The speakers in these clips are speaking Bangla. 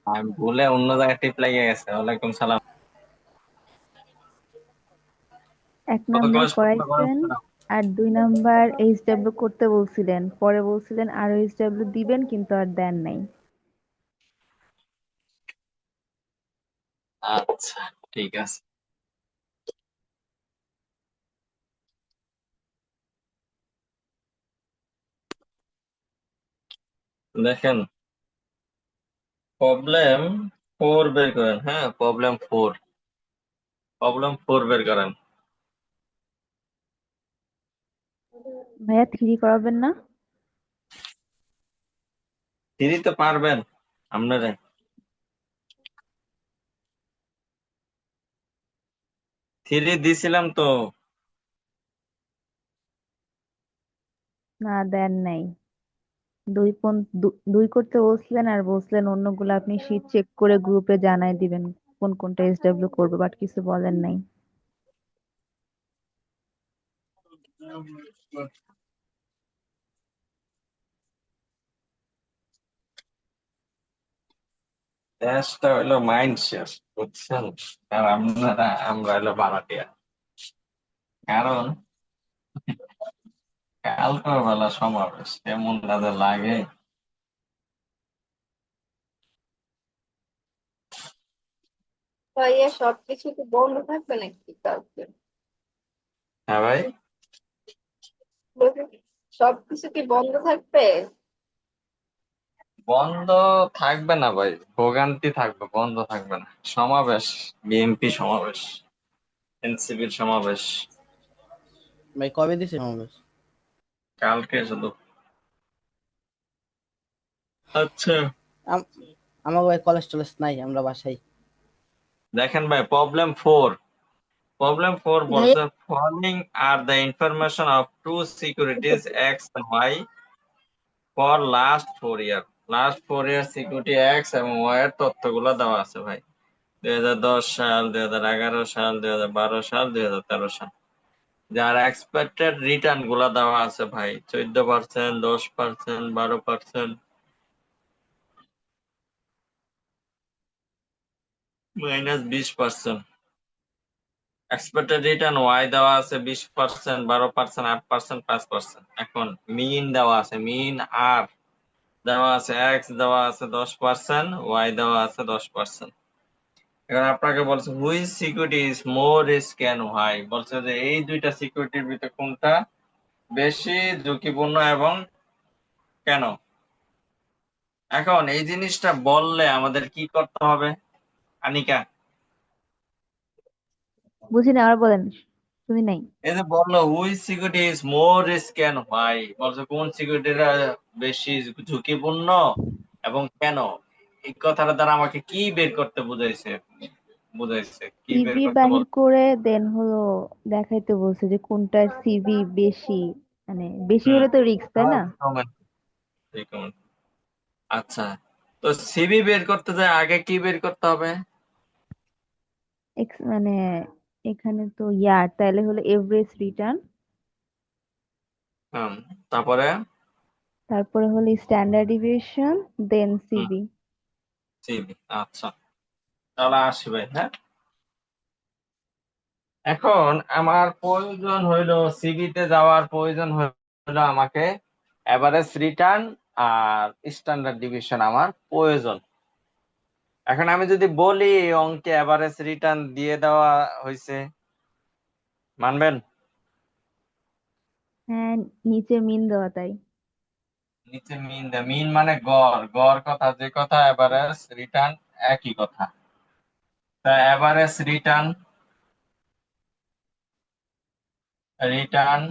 আমি ভুলে অন্য জায়গায় টিপ লাগিয়ে গেছে। ওয়ালাইকুম সালাম। এক কত নাম্বার ক্লাস পর্যন্ত করেন? করাইছেন, আর 2 নাম্বার এইচডব্লিউ করতে বলছিলেন, পরে বলছিলেন আর এইচডব্লিউ দিবেন কিন্তু আর দেন নাই। আচ্ছা, ঠিক আছে। দেখেন, প্রবলেম 4 বের করেন। হ্যাঁ, প্রবলেম ফোর বের করেন। ভাইয়া 3 করাবেন না? থ্রি তো পারবেন আপনারা। থ্রি দিছিলাম তো। না, দেন নাই। 2 করতে বলছিলেন আর বলছিলেন অন্যগুলো আপনি শীট চেক করে গ্রুপে জানাই দিবেন কোন কোনটা এইচডব্লিউ করবে, বাট কিছু বলেন নাই। দেশটা হইলো মাইন্ড শেষ, বুঝছেন? কারণ আমরা হইলো ভাড়াটিয়া। কারণ কালকে বেলা সমাবেশ কেমন তাদের লাগে। ভাইয়া সবকিছু কি বন্ধ থাকবে নাকি কালকে? হ্যাঁ ভাই। বলছি, সবকিছু কি বন্ধ থাকবে? বন্ধ থাকবে না ভাই, ভোগান্তি থাকবে, বন্ধ থাকবে না। সমাবেশ, বিএনপি সমাবেশ, এনসিপির সমাবেশ ভাই কবে দিছে সমাবেশ? কালকে শুধু। আচ্ছা, আম- আমাকে ভাই কলেজ টলেজ নাই, আমরা বাসায়। দেখেন ভাই, প্রবলেম ফোর ভাইয়া, বলছে following are the information of two securities X and Y for last 4 year security X এবং ওয়াই এর তথ্যগুলো দেওয়া আছে ভাই। 2010 সাল, 2011 সাল, 2012 সাল, 2013 সাল। যার এক্সপেক্টেড রিটার্ন গুলা দেওয়া আছে ভাই, 14%, 10%, 12%, -20%। এক্সপেক্টেড রিটার্ন ওয়াই দেওয়া আছে 20%, 12%, 8%, 5%। এখন মিন দেওয়া আছে, মিন আর দেওয়া আছে, এক্স দেওয়া আছে 10%, ওয়াই দেওয়া আছে 10%। এখন আপনাকে বলছে which security is more risk and why, বলছে যে এই দুইটা সিকিউরিটির ভিতরে কোনটা বেশি ঝুঁকিপূর্ণ এবং কেন। এখন এই জিনিসটা বললে আমাদের কি করতে হবে, আনিকা? বুঝি না, আবার বলেন, শুনি নাই। এই যে বললো which security is more risk and why, বলছে কোন সিকিউরিটিটা বেশি ঝুঁকিপূর্ণ এবং কেন। এই কথাটা দ্বারা আমাকে কি বের করতে বুঝাইছে, কি বের সিভি করতে বাহির বলছে? করে দেন হলো দেখাইতে বলছে যে কোনটার সিভি বেশি, মানে বেশি হুম, হলে তো রিস্ক, তাই না? recommend, recommend। আচ্ছা, তো সিভি বের করতে যায় আগে কি বের করতে হবে? মানে এখানে তো ইয়ার, তাহলে হলো এভারেজ রিটার্ন, হুম, তারপরে তারপরে হলো স্ট্যান্ডার্ড ডিভিয়েশন, দেন হুম, সিভি। সিভি। আচ্ছা, তাহলে আসি ভাই। হ্যাঁ, এখন আমার প্রয়োজন হইলো, সিভিতে যাওয়ার প্রয়োজন হইলো আমাকে এভারেজ রিটার্ন আর স্ট্যান্ডার্ড ডিভিশন আমার প্রয়োজন। এখন আমি যদি বলি অঙ্কে এভারেজ রিটার্ন দিয়ে দেওয়া হয়েছে, মানবেন? হ্যাঁ, নিচে মিন দেওয়া তাই। নিচে মিন দেয়, মিন মানে গড়, গড় কথা যে কথা, এভারেজ রিটার্ন একই কথা। তা average return, return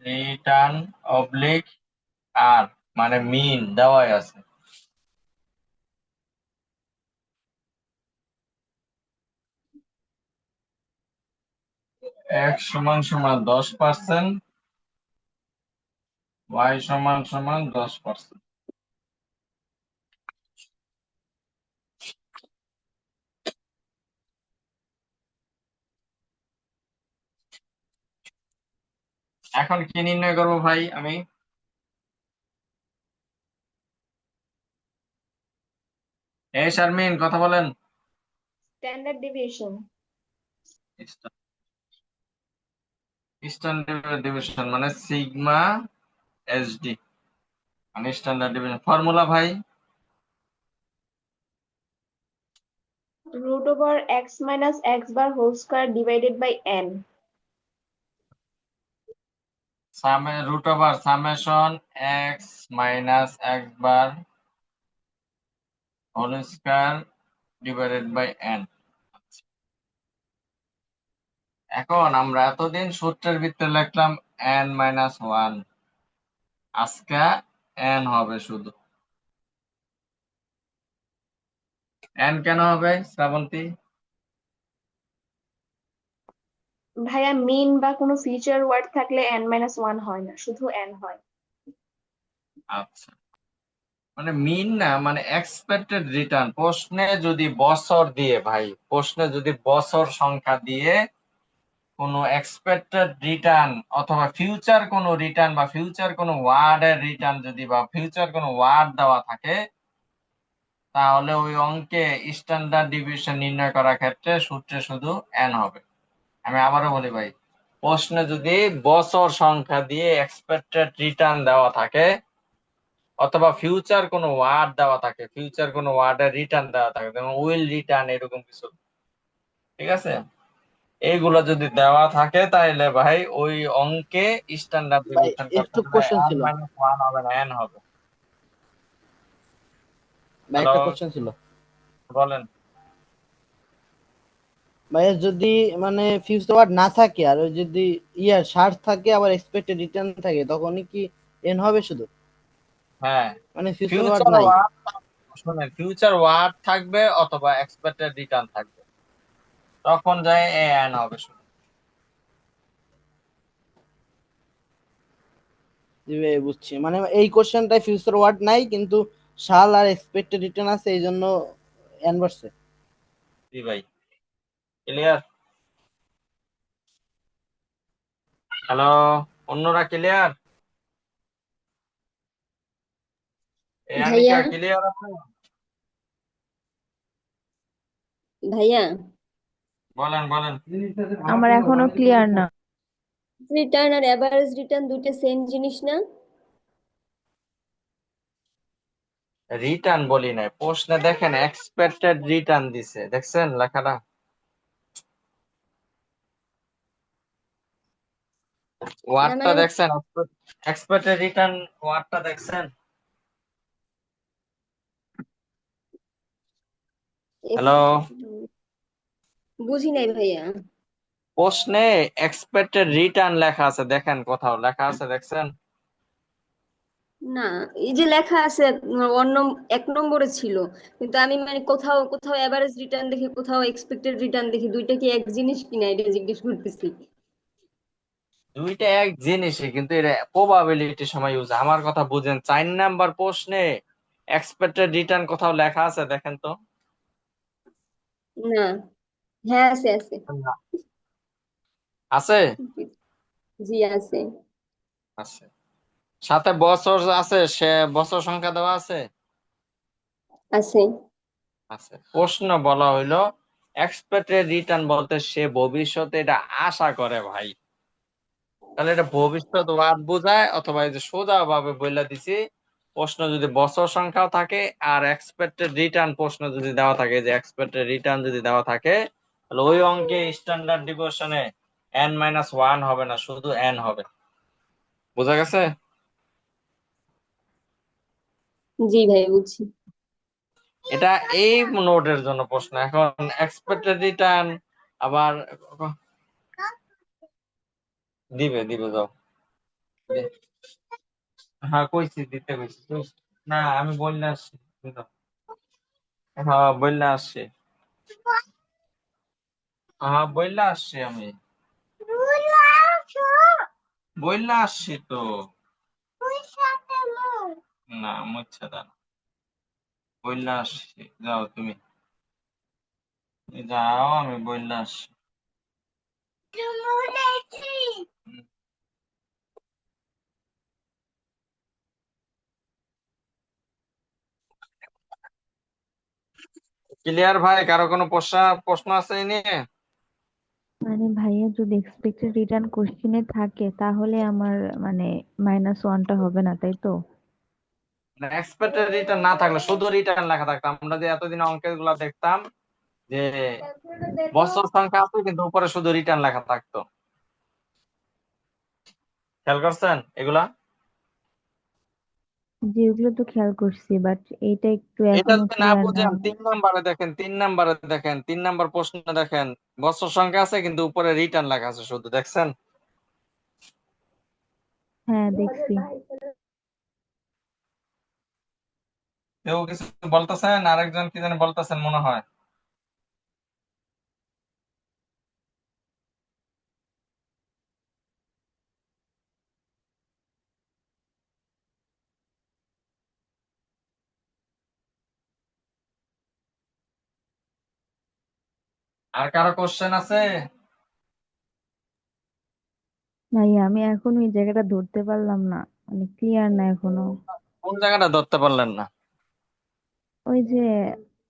return oblique R, মানে মিন দেওয়াই আছে। এক্স সমান সমান 10%, ওয়াই সমান সমান 10%। এখন কি নির্ণয় করবো ভাই আমি? এই শারমিন কথা বলেন। Standard deviation. স্ট্যান্ডার্ড ডিভিশন মানে সিগমা এসডি, মানে স্ট্যান্ডার্ড ডিভিশন ফর্মুলা ভাই। √(x - x) Whole square divided by n। Root over summation X minus X bar whole square divided by N. এখন আমরা এতদিন সূত্রের ভিতরে লিখলাম n-1, আজকে n হবে শুধু। n কেন হবে শ্রাবন্তী? ভাইয়া মিন বা কোনো ফিউচার ওয়ার্ড থাকলে n-1 হয় না, শুধু n হয়। আচ্ছা, মানে মিন না, মানে এক্সপেক্টেড রিটার্ন। প্রশ্নে যদি বছর দিয়ে ভাই, প্রশ্নে যদি বছর সংখ্যা দিয়ে কোনো এক্সপেক্টেড রিটার্ন অথবা ফিউচার কোনো রিটার্ন বা ফিউচার কোনো ওয়ার্ডের রিটার্ন যদি বা ফিউচার কোনো ওয়ার্ড দেওয়া থাকে, তাহলে ওই অঙ্কে স্ট্যান্ডার্ড ডিভিশন নির্ণয় করার ক্ষেত্রে সূত্রে শুধু n হবে। আমি আবারও বলি ভাই, প্রশ্নে যদি বছর সংখ্যা দিয়ে এক্সপেক্টেড রিটার্ন দেওয়া থাকে অথবা ফিউচার কোনো ওয়ার্ড দেওয়া থাকে, ফিউচার কোনো ওয়ার্ডের রিটার্ন দেওয়া থাকে, যেমন উইল রিটার্ন এরকম কিছু, ঠিক আছে, এইগুলো যদি দেওয়া থাকে তাহলে ভাই ওই অঙ্কে স্ট্যান্ডার্ড ভাই ডিভিশন করতে একটু হলে কোশ্চেন n ছিল, মাইনাস ওয়ান হবে না, n হবে। ভাই হ্যালো, একটা কোশ্চেন ছিল। বলেন। ভাই যদি মানে ফিউচার ওয়ার্ড না থাকে আর ওই যদি ইয়ার শার্ট থাকে আবার এক্সপেক্টেড রিটার্ন থাকে তখনই কি এন হবে শুধু, হ্যাঁ, মানে ফিউচার ওয়ার্ড ফিউচার নাই? ওয়ার্ড, শুনেন, ফিউচার ওয়ার্ড থাকবে অথবা এক্সপেক্টেড রিটার্ন থাকবে, তখন যায় n হবে শুধু। জি ভাই বুঝছি, মানে এই কোশ্চেনটাই ফিউচার ওয়ার্ড নাই কিন্তু শাল আর এক্সপেক্টেড রিটার্ন আছে এই জন্য এন বসছে। জি ভাই, ক্লিয়ার? হ্যালো, অন্যরা ক্লিয়ার? এই ভাইয়া আনিকা ক্লিয়ার আছে? ভাইয়া বলেন বলেন। আমার এখনো ক্লিয়ার না। রিটার্ন আর এভারেজ রিটার্ন দুইটা সেম জিনিস না? রিটার্ন বলি নাই, প্রশ্নে দেখেন এক্সপেক্টেড রিটার্ন দিছে, দেখছেন লেখাটা? না ওয়ার্ডটা মানে দেখছেন? এক্সপেক্টেড রিটার্ন ওয়ার্ডটা দেখছেন? হ্যালো, বুঝি নাই ভাইয়া। প্রশ্নে এক্সপেক্টেড রিটার্ন লেখা আছে, দেখেন কোথাও লেখা আছে, দেখছেন? না, এই যে লেখা আছে অন্য 1 নম্বরে ছিল, কিন্তু আমি মানে কোথাও কোথাও এভারেজ রিটার্ন দেখি, কোথাও এক্সপেক্টেড রিটার্ন দেখি, দুইটা কি এক জিনিস কিনা এটা জিজ্ঞেস করতেছি। দুইটা এক জিনিসই, কিন্তু এটা প্রবাবিলিটি সময় ইউজ। আমার কথা বুঝেন, 4 নাম্বার প্রশ্নে এক্সপেক্টেড রিটার্ন কোথাও লেখা আছে দেখেন তো? না, হ্যাঁ আছে আছে। না। আছে? জি আছে। আছে। সাথে বছর আছে, সে বছর সংখ্যা দেওয়া আছে? আছে। আছে। প্রশ্ন বলা হইলো এক্সপেক্টেড রিটার্ন বলতে সে ভবিষ্যতে এটা আশা করে ভাই, তাহলে এটা ভবিষ্যৎ ওয়ার্ড বোঝায়, অথবা এই যে সোজা ভাবে বইলা দিছি, প্রশ্ন যদি বছর সংখ্যাও থাকে আর এক্সপেক্টেড রিটার্ন প্রশ্ন যদি দেওয়া থাকে, যে এক্সপেক্টেড রিটার্ন যদি দেওয়া থাকে, তাহলে ওই অঙ্কে স্ট্যান্ডার্ড ডিভিশনে n-1 হবে না, শুধু n হবে। বোঝা গেছে? জি ভাই বুঝছি। এটা এই নোটের জন্য প্রশ্ন। এখন এক্সপেক্টেড রিটার্ন আবার দিবে দিবে যাও। হ্যাঁ কইছি, দিতে কইছি না, আমি বললে আসছি। হ্যাঁ বললে আসছি, হ্যাঁ বললে আসছি, আমি বললে আসছি তো। না মুচ্ছা দাও, বললে আসছি, যাও তুমি, যাও, আমি বললে আসছি। হুম। ক্লিয়ার ভাই? কারো কোনো প্রশ্ন প্রশ্ন আছে এই নিয়ে? মানে ভাইয়া যদি এক্সপেক্টেড রিটার্ন কোশ্চেনে থাকে তাহলে আমার মানে -1টা হবে না, তাই তো? এক্সপেক্টেড রিটার্ন না থাকলে শুধু রিটার্ন লেখা থাকতো, আমরা যে এতদিন অঙ্কের গুলা দেখতাম যে বছর সংখ্যা আছে কিন্তু উপরে শুধু রিটার্ন লেখা থাকতো। খেয়াল করছেন এগুলা? যেগুলো তো খেয়াল করছি, বাট এইটা একটু এটা এখনো যদি না ক্লিয়ার না। বুঝেন 3 নম্বরে দেখেন, 3 নম্বর প্রশ্ন দেখেন, বছর সংখ্যা আছে কিন্তু উপরে রিটার্ন লেখা আছে শুধু, দেখছেন? হ্যাঁ, দেখছি। কেউ কিছু বলতেছেন? আরেকজন কি জানি বলতেছেন মনে হয়। আর কারো কোশ্চেন আছে? ভাইয়া আমি এখন ওই জায়গাটা ধরতে পারলাম না, মানে ক্লিয়ার না এখনো। কোন জায়গাটা ধরতে পারলেন না? ওই যে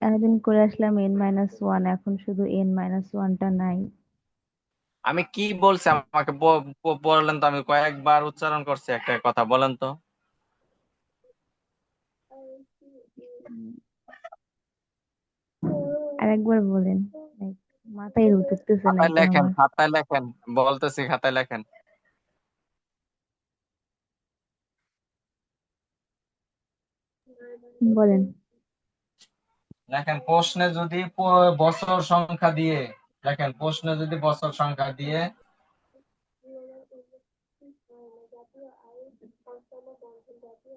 এতদিন করে আসলাম n-1, এখন শুধু n-1টা নাই। আমি কি বলছি আমাকে বললেন তো, আমি কয়েকবার উচ্চারণ করছি একটা কথা, বলেন তো। আরেকবার বলেন, Like, মাথায় ঢুকতেছে না খাতায় একদম লেখেন, আমার। খাতায় লেখেন, বলতেছি খাতায় লেখেন। বলেন। লেখেন প্রশ্নে যদি বছর সংখ্যা দিয়ে, লেখেন প্রশ্নে যদি বছর সংখ্যা দিয়ে,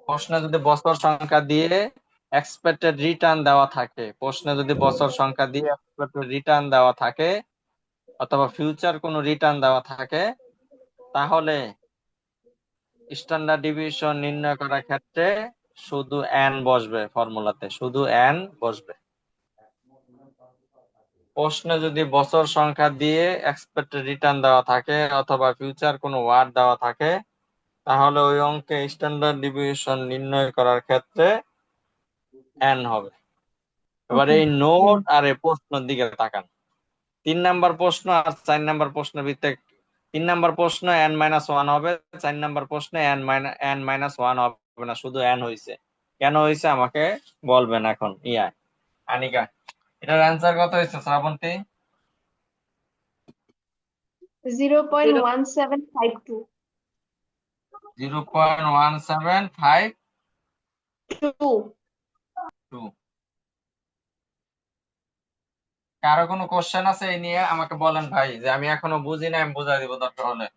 প্রশ্নে যদি বছর সংখ্যা দিয়ে এক্সপেক্টেড রিটার্ন দেওয়া থাকে, প্রশ্নে যদি বছর সংখ্যা দিয়ে এক্সপেক্টেড রিটার্ন দেওয়া থাকে অথবা ফিউচার কোনো রিটার্ন দেওয়া থাকে, তাহলে স্ট্যান্ডার্ড ডিভিশন নির্ণয় করার ক্ষেত্রে শুধু এন বসবে, ফর্মুলাতে শুধু এন বসবে। প্রশ্নে যদি বছর সংখ্যা দিয়ে এক্সপেক্টেড রিটার্ন দেওয়া থাকে অথবা ফিউচার কোনো ওয়ার্ড দেওয়া থাকে, তাহলে ওই অঙ্কে স্ট্যান্ডার্ড ডিভিশন নির্ণয় করার ক্ষেত্রে এন হবে। এবার ওকে, এই নোট ক্লিয়ার। আর এই প্রশ্নের দিকে তাকান। 3 নম্বর প্রশ্ন আর 4 নম্বর প্রশ্নের ভিতরে 3 নম্বর প্রশ্ন n-1 হবে, 4 নম্বর প্রশ্ন n-1 হবে না, শুধু n হয়েছে। কেন হয়েছে আমাকে বলবেন এখন। আনিকা, এটার অ্যান্সার কত হয়েছে শ্রাবন্তী? 0.1752 0.1752। 2 কারো কোনো কোশ্চেন আছে এই নিয়ে? আমাকে বলেন ভাই, যে আমি এখনো বুঝি না, আমি বুঝাই দিব দরকার হলে।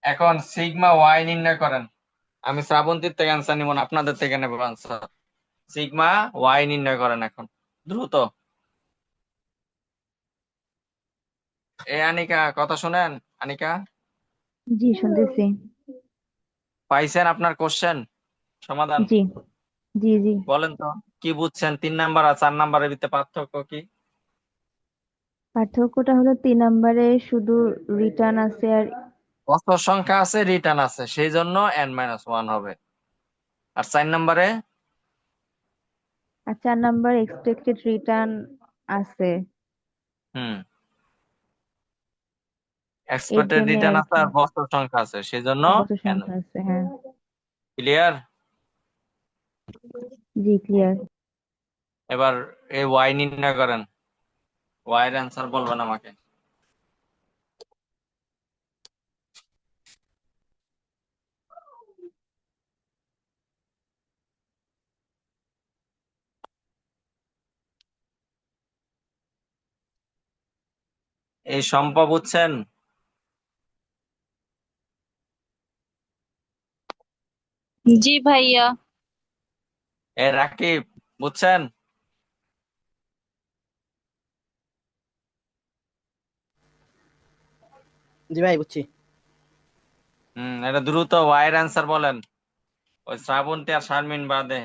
এখন সিগমা ওয়াই নির্ণয় করেন। আমি শ্রাবন্তীর থেকে অ্যান্সার নিব না, আপনাদের থেকে নেব অ্যান্সার। সিগমা ওয়াই নির্ণয় করেন এখন, দ্রুত। আনিকা, কথা শুনেন? আনিকা, জি, শুনতেছি। পাইছেন আপনার কোশ্চেন সমাধান? জি, জি, জি। বলেন তো কি বুঝছেন, 3 নাম্বার আর 4 নাম্বারের ভিতরে পার্থক্য কি? পার্থক্যটা হলো 3 নম্বরে শুধু রিটার্ন আছে আর বছর সংখ্যা আছে, রিটার্ন আছে, সেই জন্য n-1 হবে। আর 4 নাম্বারে 4 নম্বর এক্সপেক্টেড রিটার্ন আছে। হুম এর এক্সপেক্টেড জন্য রিটার্ন আর আছে কি আর বছর সংখ্যা আছে, সেই জন্য বছর n। সংখ্যা আছে, হ্যাঁ। ক্লিয়ার? জি, ক্লিয়ার। এবার এই ওয়াই নির্ণয় করেন। ওয়াই এর অ্যান্সার বলবেন আমাকে। এই সম্পা বুঝছেন? জি ভাইয়া। রাকিব বুঝছেন? জি ভাই, বুঝছি। এটা দ্রুত ওয়াই এর অ্যান্সার বলেন, ওই শ্রাবন্তী আর শারমিন বাদে।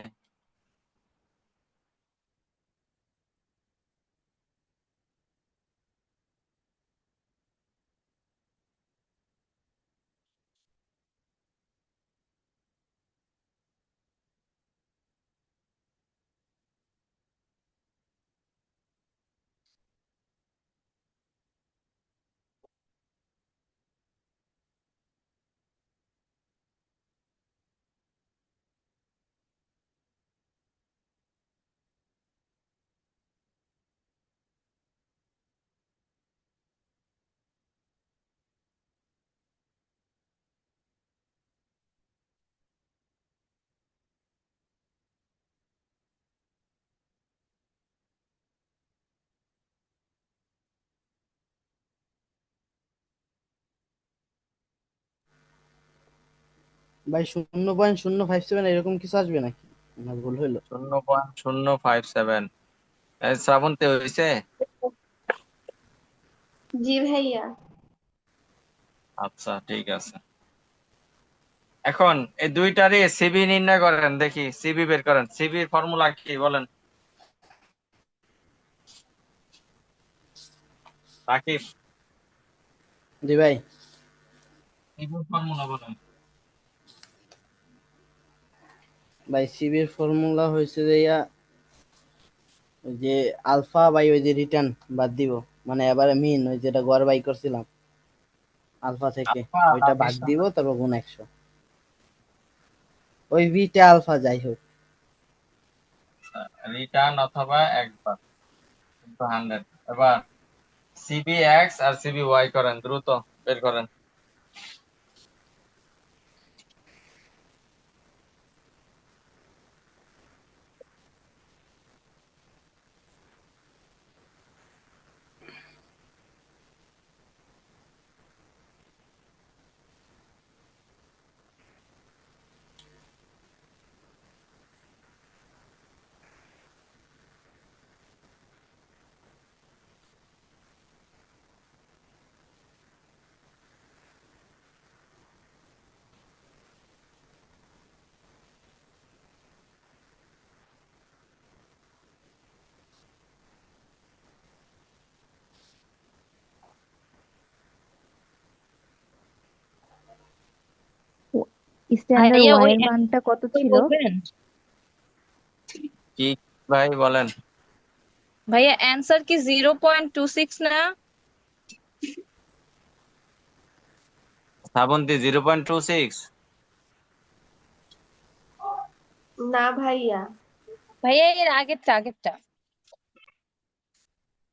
ভাই 0.057 এরকম কিছু আসবে নাকি? না ভুল হইলো? 0.057। শ্রাবন্তী হয়েছে? জি ভাইয়া। আচ্ছা ঠিক আছে। এখন এই দুইটারই সিবি নির্ণয় করেন, দেখি সিবি বের করেন। সিবির ফর্মুলা কি বলেন রাকিব? জি ভাই। সিবির ফর্মুলা বলেন। ভাই সিবির ফর্মুলা হয়েছে যে ওই যে আলফা বাই ওই যে রিটার্ন বাদ দিব, মানে এবারে মিন ওই যেটা গড় বাই করছিলাম আলফা থেকে, আলফা না ওইটা ভাগ বিশ? দিব তারপর গুণ 100, ওই বিটা আলফা যাই হোক। রিটার্ন অথবা একবার 100। এবার সিবি এক্স আর সিবি ওয়াই করেন, দ্রুত বের করেন। স্ট্যান্ডার্ড ভাইয়া ওয়াই ওই এর মানটা কত answer ছিল? বলবেন? কি ভাই বলেন? ভাইয়া অ্যান্সার কি 0.26 না? শ্রাবন্তী 0.26? না ভাইয়া। ভাইয়া এর আগেরটা।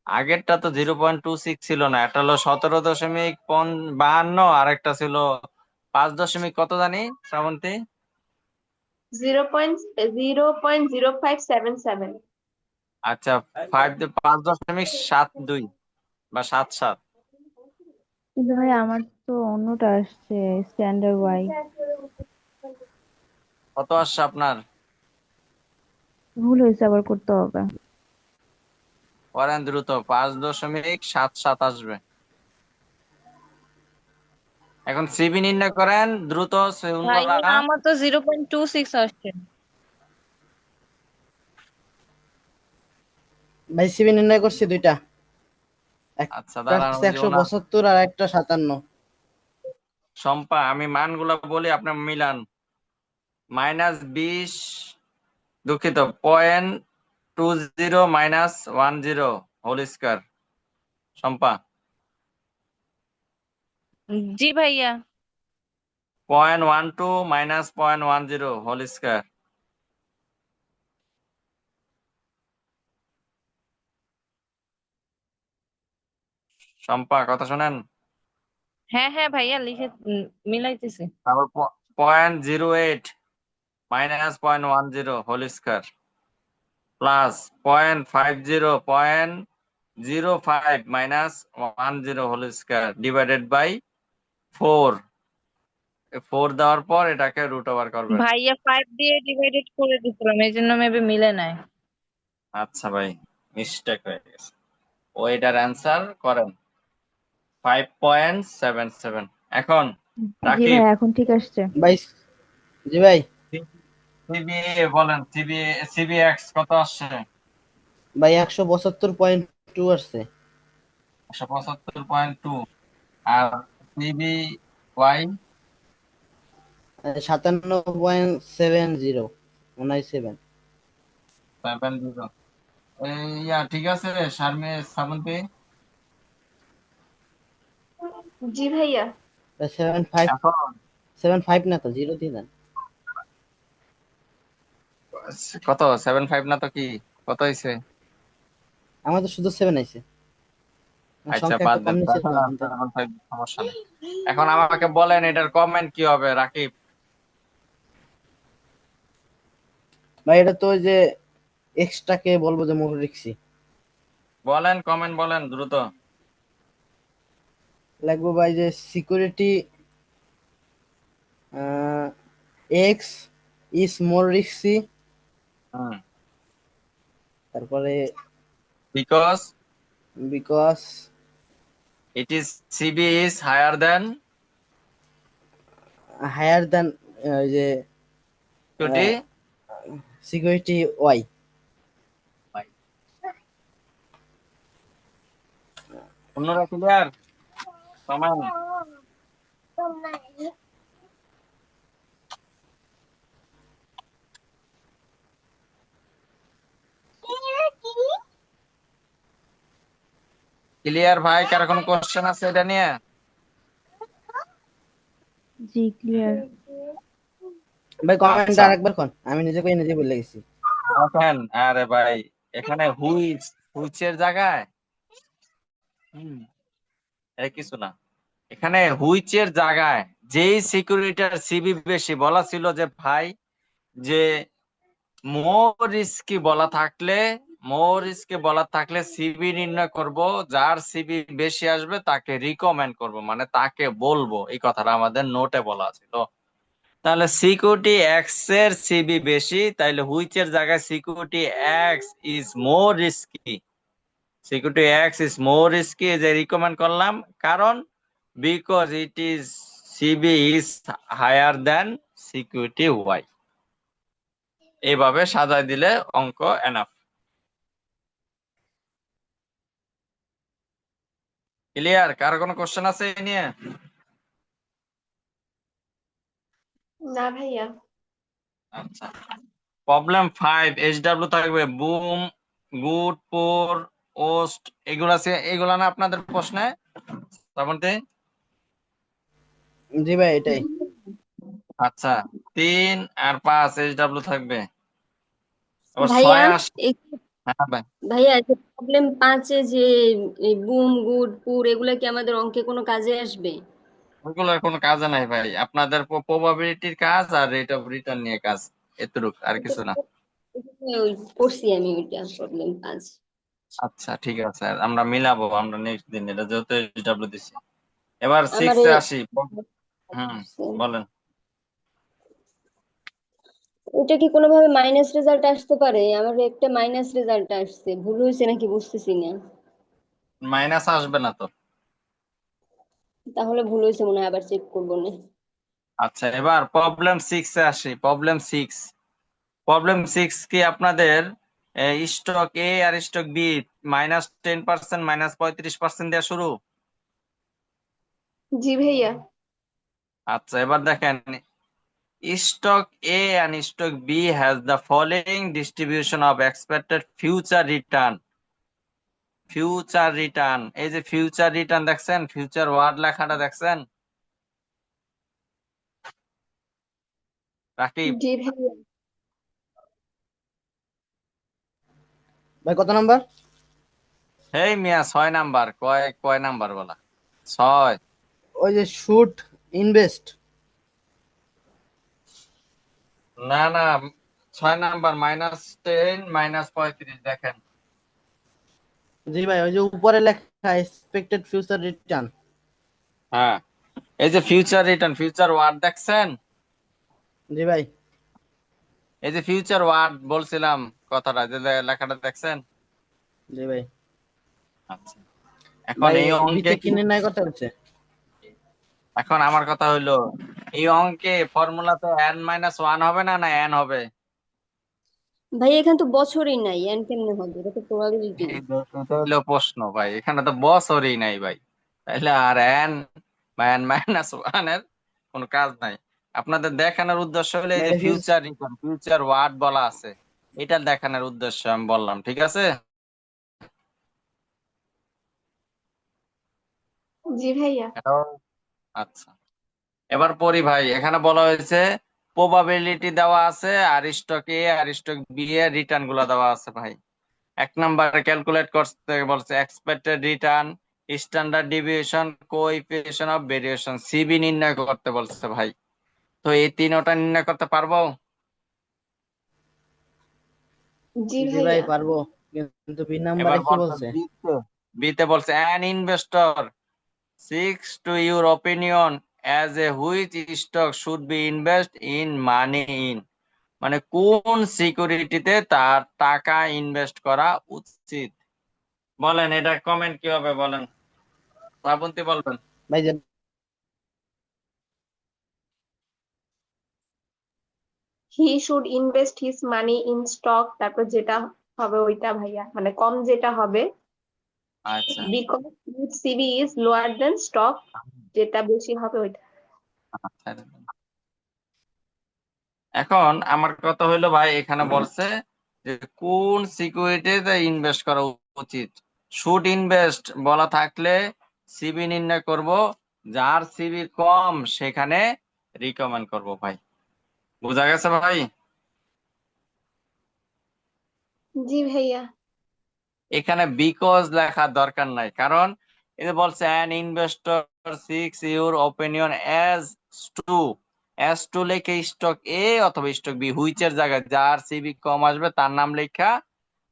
আগেরটা তো 0.26 ছিল না, এটা হলো 17.52, আর একটা ছিল 5 কত জানি শ্রাবন্তী? 0.0577। আচ্ছা, 5.72 বা 77। কিন্তু ভাই আমার তো অন্যটা আসছে, স্ট্যান্ডার্ড ওয়াই। কত আসছে আপনার? ভুল হয়েছে, আবার করতে হবে। করেন দ্রুত, 5.77 আসবে। এখন সিবি নির্ণয় করেন দ্রুত ভাইয়া শূন্যরা। আমার তো 0.26 আসছে। ভাই সিবি নির্ণয় করছি দুইটা, আচ্ছা একটা দাঁড়ান, হচ্ছে ওই যে 172 আর একটা 57। শম্পা, আমি মানগুলা বলি আপনার মিলান। -20, দুঃখিত, 0.20 হোল স্কয়ার। শম্পা, জি ভাইয়া। 0.12 -0.10 হোল স্কয়ার। শম্পা কথা শোনেন? হ্যাঁ হ্যাঁ ভাইয়া লিখে মিলাইতেছি। তারপর 0.08 -0.10 whole square plus 0.05 -10 whole square divided by 4। 4 দেওয়ার পর এটাকে রুট ওভার করবেন। ভাইয়া 5 দিয়ে ডিভাইডেড করে দিছিলাম, এই জন্য মেবি মিলে নাই। আচ্ছা ভাই, মিস্টেক হয়ে গেছে। ওইটার অ্যান্সার করেন 5.77। এখন জি রাকিব, ভাই, এখন ঠিক আসছে। ভাই জি ভাই। সিবিএ বলেন। সিবিএক্স কত আসছে? ভাই 172.2 আসছে। 175.2। আর সিবিওয়াই? 57.70, 97। 70। ঠিক আছে। শ্রাবন্তী, জি ভাইয়া। 75, এখন 75 না তো, 0 দিয়ে দেন। কত? 75 না তো কি? কত হয়েছে? আমার তো শুধু 7 আইছে, আচ্ছা সংখ্যা বাদ একটা কম দেন, নিচে তো এখন তাই। 75 সমস্যা নেই। এখন আমাকে বলেন এটার কমেন্ট কি হবে রাকিব? ভাই এটা তো ওই যে এক্সট্রাকে বলবো যে মোটর রিক্সি বলেন, কমেন্ট বলেন দ্রুত। লাগবো ভাই, যে security X is more risky, তারপরে because because it is CB is higher then higher than যে সিকিউরিটি সিকিউরিটি ওয়াই। অন্যরা ক্লিয়ার? সমান। ক্লিয়ার ভাই? কার কোনো কোশ্চেন আছে এটা নিয়ে? জি ক্লিয়ার। ভাই কমেন্ট আচ্ছা আরেকবার কোন, আমি নিজে বলে গেছি। দেখেন, আরে ভাই এখানে হুইচের জায়গায় কিছু না, এখানে হুইচের জায়গায় যেই সিকিউরিটির সিবি বেশি বলা ছিল যে ভাই, যে মোর রিস্কি বলা থাকলে সিবি নির্ণয় করব, যার সিবি বেশি আসবে তাকে রিকমেন্ড করব, মানে তাকে বলবো, এই কথাটা আমাদের নোটে বলা ছিল। তাহলে সিকিউরিটি এক্স এর সিবি বেশি, তাইলে হুইচের জায়গায় security X is more risky, security X is more risky যে রিকমেন্ড করলাম, কারণ because it is CB is higher than security Y. এইভাবে সাজায় দিলে অঙ্ক এনাফ। ক্লিয়ার? কার কোনো কোশ্চেন আছে এই নিয়ে? না ভাইয়া। আচ্ছা, প্রবলেম 5 এইচডব্লিউ থাকবে বুম, গুড, পোর, ওস্ট, এগুলো আছে, এগুলা না আপনাদের প্রশ্নে? শ্রাবন্তী? জি ভাই এটাই। আচ্ছা, 3 আর 5 এইচডব্লিউ থাকবে। আবার ভাইয়া 6 আসে। এই হ্যাঁ ভাই, ভাইয়া প্রবলেম 5-এ যে বুম গুড পুর এগুলা কি আমাদের অঙ্কে কোনো কাজে আসবে? ওগুলোর কোনো কাজে নাই ভাই, আপনাদের প্রবাবিলিটির কাজ আর রেট অফ রিটার্ন নিয়ে কাজ, এতটুক, আর কিছু না। ওই করছি আমি ওইটা প্রবলেম 5। আচ্ছা ঠিক আছে, আমরা মিলাবো, আমরা নেক্সট দিন, এটা যেহেতু এইচডব্লিউ দিছি। এবার আমার 6 এ আসি। হুম, বলেন। ওটা কি কোনোভাবে মাইনাস রেজাল্ট আসতে পারে? আমার একটা মাইনাস রেজাল্ট আসছে, ভুল হয়েছে নাকি বুঝতেছি না। মাইনাস আসবে না তো। তাহলে ভুল হয়েছে মনে হয়, আবার চেক করবো না। আচ্ছা, এবার প্রবলেম 6 এ আসি। প্রবলেম 6 কি আপনাদের স্টক এ আর স্টক বি -10% -35% দেওয়া শুরু? জি ভাইয়া। আচ্ছা, এবার দেখেন, stock A and stock B has the following distribution of expected future return. এই যে ফিউচার রিটার্ন দেখছেন, ফিউচার ওয়ার্ড লেখাটা দেখছেন রাকিব? জি ভাইয়া। ভাই কত নাম্বার? হেই মিয়া, 6 নাম্বার। কয় কয় নাম্বার বলা? 6। ওই যে শুট ইনভেস্ট। না না, 6 নাম্বার, -10 -35 দেখেন। জি ভাই ওই যে উপরে লেখা এক্সপেক্টেড ফিউচার রিটার্ন। হ্যাঁ, এই যে ফিউচার রিটার্ন, ফিউচার ওয়ার্ড দেখছেন? জি ভাই। এই যে ফিউচার ওয়ার্ড বলছিলাম, কথাটা যে লেখাটা দেখছেন? জি ভাই। আচ্ছা, এখন ভাই এই অঙ্কে বিতে কি, কিনে নাই কথা হচ্ছে। এখন আমার কথা হইলো, এই অঙ্কে ফর্মুলাতে n-1 হবে না, না n হবে? ভাই এখানে তো বছরই নাই, এন কেমনে হবে? এটা তো প্রবাবিলিটি। এটা হইলো প্রশ্ন ভাই, এখানে তো বছরই নাই ভাই, তাইলে আর n বা n-1 এর কোনো কাজ নাই। আপনাদের দেখানোর উদ্দেশ্য হলো এই ভাই যে এটা ফিউজ। ফিউচার রিটার্ন, ফিউচার ওয়ার্ড বলা আছে, এটা দেখানোর উদ্দেশ্য আমি বললাম, ঠিক আছে? জি ভাইয়া। Hello? আচ্ছা, এবার পড়ি ভাই। এখানে বলা হয়েছে প্রবাবিলিটি দেওয়া আছে, আর স্টক এ আর স্টক বি এর রিটার্ন গুলা দেওয়া আছে ভাই। 1 নম্বরে ক্যালকুলেট করতে বলছে expected return, standard deviation, coefficient of variation, CB নির্ণয় করতে বলছে ভাই। তো এই তিনটা নির্ণয় করতে পারবো? জি জি ভাই ভাইয়া। পারবো, কিন্তু বি এবার নাম্বারে কি বলছে বলছে? বিতে বলছে an investor six to your opinion as a which stock should be invest in money in, মানে কোন সিকিউরিটিতে তার টাকা ইনভেস্ট করা উচিত। বলেন এটা কমেন্ট কি হবে বলেন, শ্রাবন্তী বলবেন। ভাই যে he should invest his money in stock, তারপর যেটা হবে ওইটা ভাইয়া, মানে কম যেটা হবে, আচ্ছা because CB is lower than stock, যেটা বেশি হবে ওইটা। আচ্ছা। এখন আমার কথা হইলো ভাই, এখানে বলছে যে কোন সিকিউরিটিতে ইনভেস্ট করা উচিত। শুড ইনভেস্ট বলা থাকলে সিবি নির্ণয় করব, যার সিবি কম সেখানে রিকমেন্ড করব ভাই। বুঝা গেছে ভাই? জি ভাইয়া। এখানে বিকজ লেখার দরকার নাই, কারণ এই যে বলছে an investor six your opinion as to লেখে স্টক এ অথবা স্টক বি, হুইচের জায়গায় যার সিবি কম আসবে তার নাম লেখা,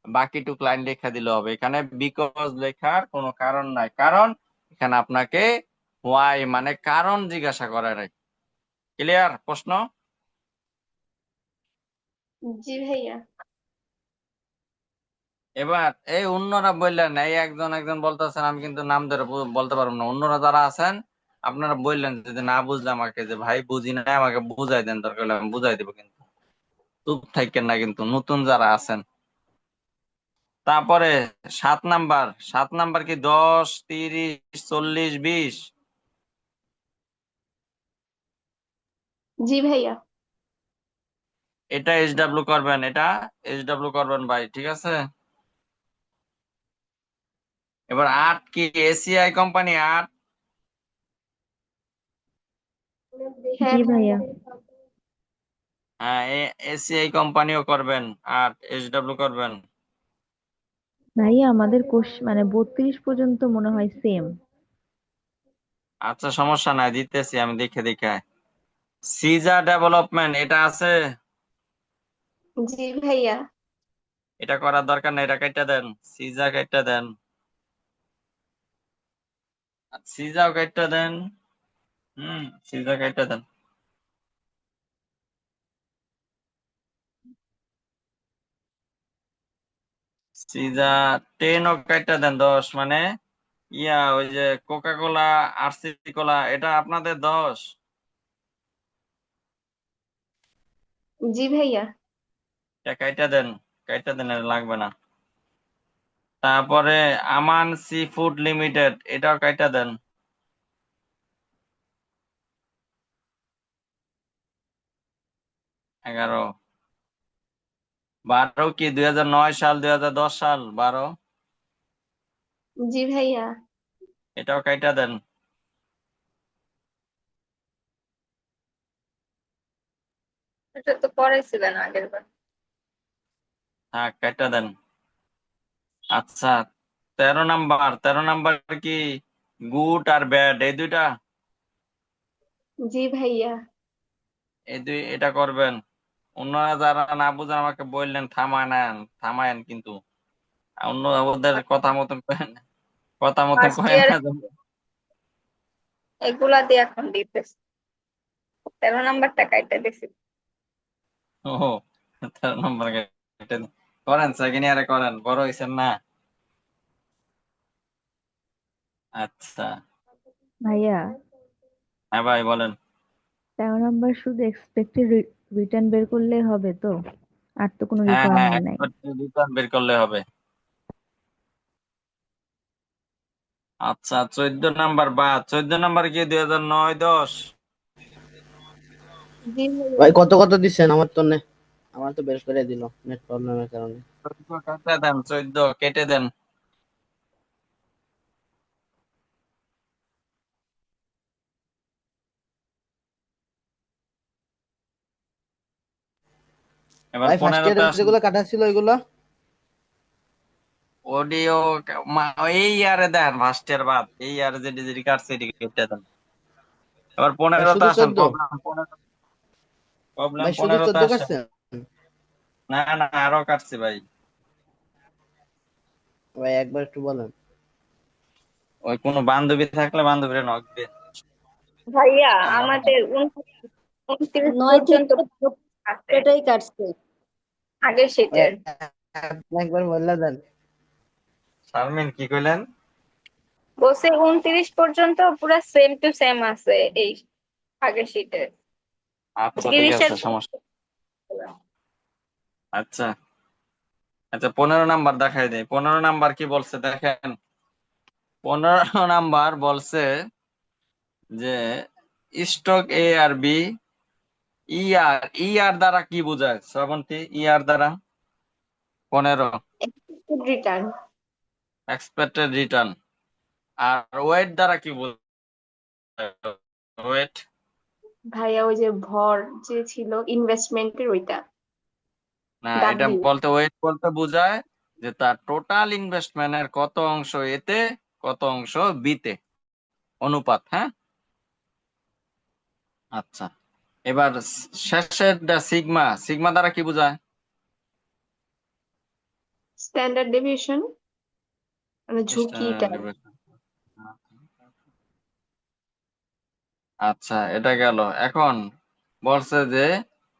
বাকিটুক লাইন লেখা দিলে হবে। এখানে বিকজ লেখার কোনো কারণ নাই, কারণ এখানে আপনাকে হোয়াই মানে কারণ জিজ্ঞাসা করে নাই। ক্লিয়ার প্রশ্ন? জি ভাইয়া। এবার এই অন্যরা বললেন, এই একজন একজন বলতেছেন, আমি কিন্তু নাম ধরে বলতে পারবো না, অন্যরা যারা আছেন আপনারা বললেন যদি না বুঝলে আমাকে, যে ভাই বুঝি না আমাকে বুঝাই দেন, দরকার হলে আমি বুঝাই দেবো, কিন্তু চুপ থাকেন না কিন্তু নতুন যারা আছেন। তারপরে 7 নাম্বার, 7 নাম্বার কি 10, 30, 40, 20? জি ভাইয়া। এটা SW করবেন, এটা SW করবেন ভাই, ঠিক আছে। এবার 8 কি এসিআই কোম্পানি 8? হ্যাঁ জি ভাইয়া। ভাইয়া। হ্যাঁ এসিআই কোম্পানিও করবেন, 8 SW করবেন। ভাইয়া আমাদের কোষ মানে 32 পর্যন্ত মনে হয় সেম। আচ্ছা সমস্যা নাই, দিতেছি আমি দেখে দেখে। সিজা ডেভেলপমেন্ট এটা আছে, জি ভাইয়া। এটা করার দরকার নেই, এটা কেটে দেন, সিজা কেটে দেন, সিজাও কেটে দেন। সিজা কেটে দেন। সিজা 10 ও কেটে দেন, 10 মানে ওই যে কোকা কোলা, আরসি কোলা, এটা আপনাদের 10। জি ভাইয়া। এটা কেটে দেন, কেটে দেন, এটা লাগবে না। তারপরে আমান সি ফুড লিমিটেড, এটাও কেটে দেন। 11। 12 কি 2009 সাল, 2010 সাল, 12? জি ভাইয়া। এটাও কেটে দেন। এটা তো পড়াইছিলেন আগের বার। হ্যাঁ কেটে দেন। আচ্ছা 13 নাম্বার, 13 নাম্বার কি গুড আর ব্যাড, এই দুইটা? জি ভাইয়া। এটা করবেন। অন্যরা যারা না বুঝেন আমাকে বললেন, থামায়েন থামায়েন, কিন্তু অন্য ওদের কথা মতন কহেন, কথা মতন ফার্স্ট কহেন ইয়ার না। এগুলা দিয়ে এখন দিতেছে, 13 নাম্বারটা কাইটা দিছি। ও 13 নাম্বার কেটে দিন। করেন সেকেন্ড ইয়ারে করেন, বড় হয়েছেন না। আচ্ছা ভাইয়া হ্যাঁ ভাই বলেন। 13 নাম্বার শুধু এক্সপেক্টেড রিটার্ন বের করলে হবে তো? আর তো কোনো হ্যাঁ হ্যাঁ রিকোয়ারমেন্ট নাই? একবার রিটার্ন বের করলে হবে। আচ্ছা 14 নাম্বার, বা 14 নাম্বার কি 2009-10? জি ভাইয়া। ভাই কত কত দিচ্ছেন? আমার তো বের করে দিল নেট প্রবলেমের কারণে। 14 কেটে দেন, 14 কেটে দেন। এবার ভাই ফার্স্ট 15-তে ইয়ারে আসেন। যেগুলো কাটা ছিল ওইগুলো অডিও এই ইয়ারে দেন, ফার্স্ট ইয়ার বাদ এই ইয়ারে যে ডিজিটি কাটছে এটি কেটে দেন। এবার ভাই 15-তে শুধু আসেন, 14? প্রবলেম 15, প্রবলেম ভাই শুধু 15-তে 14 আসেন। কাটছেন? না না আরো কাটছে ভাই। ভাই একবার একটু বলেন। ওই কোনো বান্ধবী থাকলে বান্ধবীরা নক দিয়ে। ভাইয়া আমরা আমাদের 29 9 পর্যন্ত থেকে আছে পুরোটাই কাটছে। আগের শীটের। একবার বললা দেন। শারমিন কি কইলেন? বলছে 29 পর্যন্ত পুরো সেম টু সেম আছে এই আগের শীটের। আচ্ছা ঠিক 30-এর আছে, সমস্যা। আচ্ছা আচ্ছা, 15 নাম্বার দেখাই দেয়। 15 নাম্বার কি বলছে দেখেন। 15 নাম্বার বলছে যে স্টক এ আর বি, ইয়ার দ্বারা কি বোঝায় শ্রাবন্তী? ইয়ার দ্বারা 15 expected return। Expected return. আর ওয়েট দ্বারা কি বোঝায়? ওয়েট ভাইয়া ওই যে ভর যে ছিল ইনভেস্টমেন্টের ওইটা না, এটা ডাব্লিউ। বলতে ওয়েট বলতে বোঝায় যে তার টোটাল ইনভেস্টমেন্টের কত অংশ এতে, কত অংশ বিতে, অনুপাত। হ্যাঁ, আচ্ছা। এবার শেষের সিগমা, সিগমা দ্বারা কি বোঝায়? স্ট্যান্ডার্ড ডেভিয়েশন মানে ঝুঁকিটা। আচ্ছা, এটা গেল। এখন বলছে যে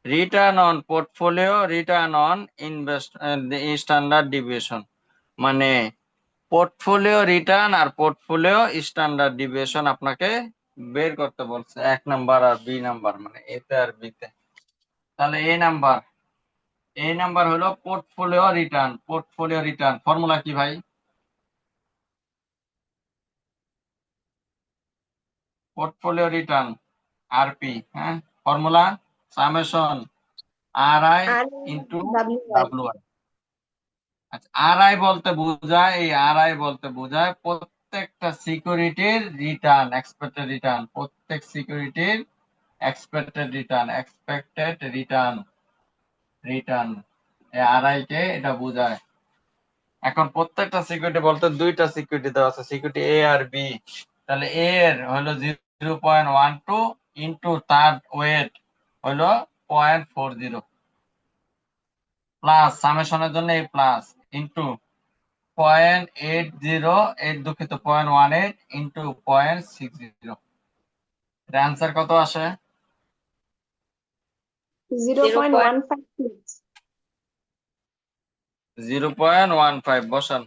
return on portfolio, return on invest, standard deviation, মানে পোর্টফোলিও রিটার্ন আর পোর্টফোলিও স্ট্যান্ডার্ড ডিভিয়েশন আপনাকে বের করতে বলছে, 1 নাম্বার আর 2 নাম্বার, মানে এতে আর বিতে। তাহলে এই নাম্বার হলো portfolio return. Portfolio return formula কি ভাই? পোর্টফোলিও রিটার্ন আরপি, হ্যাঁ, formula summation R I R into W R. W I. আচ্ছা, আর আই বলতে বোঝায়, এই আর আই বলতে বোঝায় প্রত্যেকটা সিকিউরিটির রিটার্ন, এক্সপেক্টেড রিটার্ন, প্রত্যেক সিকিউরিটির expected return, expected return, return, এই আর আই কে এটা বোঝায়। এখন প্রত্যেকটা সিকিউরিটি বলতে দুইটা সিকিউরিটি দেওয়া আছে, সিকিউরিটি এ আর বি। তাহলে এ এর হলো 0.12 ইন্টু তার ওয়েট হলো 0.40, প্লাস সামেশনের জন্য এই প্লাস, ইন্টু 0.80, দুঃখিত 0.18 ইন্টু 0.60। অ্যান্সার কত আসে? 0.156। 0.15 বসান।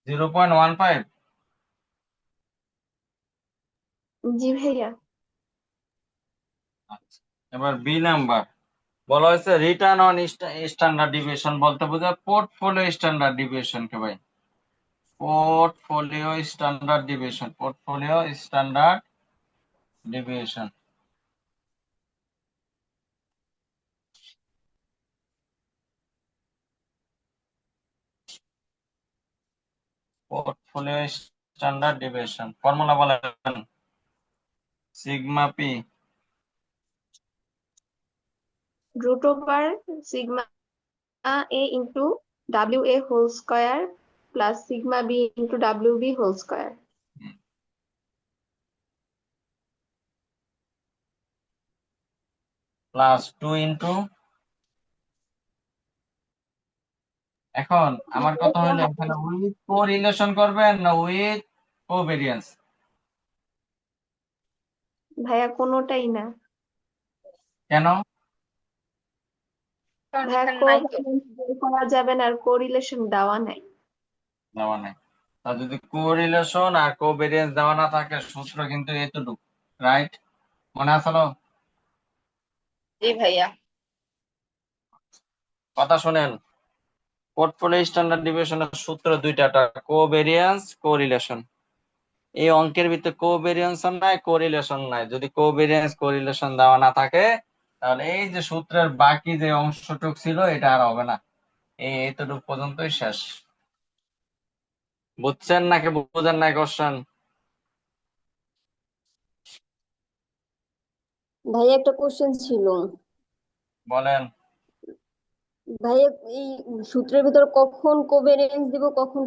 0.15। জি ভাইয়া। আচ্ছা, এবার বি নাম্বার বলা হয়েছে রিটার্ন অন স্ট্যান্ডার্ড ডিভিয়েশন বলতে বোঝায় পোর্টফোলিও স্ট্যান্ডার্ড ডিভিয়েশন কে ভাই, portfolio standard deviation, portfolio standard deviation. Portfolio standard deviation formula বলেন। Sigma P root over sigma A into W A whole square plus sigma B into W B whole square. Plus 2 into, এখন আমার কথা হলো এখানে উইথ কোরিলেশন করবেন না উইথ কোভেরিয়েন্স? ভাইয়া কোনোটাই না। কেন? কারণ ভাইয়া এখানে নাই তো। কোভ্যালেন্স বের করা যাবে না আর কোরিলেশন দেওয়া নাই। দেওয়া নাই। তা যদি কোরিলেশন আর কোভেরিয়েন্স দেওয়া না থাকে, সূত্র কিন্তু এতটুকু, রাইট? মনে আসলো? জি ভাইয়া। কথা শুনেন, পোর্টফোলিও স্ট্যান্ডার্ড ডিভিয়েশনের সূত্র দুইটা, কোভেরিয়েন্স, কোরিলেশন। এই অঙ্কের ভিতরে কোভেরিয়েন্স নাই, কোরিলেশন নাই। যদি কোভেরিয়েন্স কোরিলেশন দেওয়া না থাকে তাহলে এই যে সূত্রের বাকি যে অংশটুক ছিল এটা আর হবে না, এতটুকু পর্যন্তই শেষ। বুঝছেন নাকি বুঝেন নাই কোশ্চেন? ভাই একটা কোশ্চেন ছিল। বলেন। ভাই এই সূত্রের ভিতর কখন কোভেরিয়েন্স দিব, কখন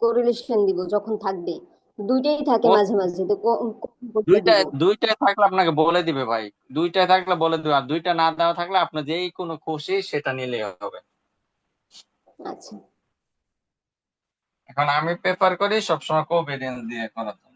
কোরিলেশন দিব যখন থাকবে? দুইটাই থাকে ও, মাঝে মাঝে, তো কখন কোনটা দুইটাই দিব? দুইটাই থাকলে আপনাকে বলে দিবে ভাই, দুইটাই থাকলে বলে দিবে, আর দুইটা না দেওয়া থাকলে আপনি যেই কোনো খুশি সেটা নিলেই হবে। আচ্ছা। এখন আমি প্রেফার করি সবসময় কোভেরিয়েন্স দিয়ে করার জন্য।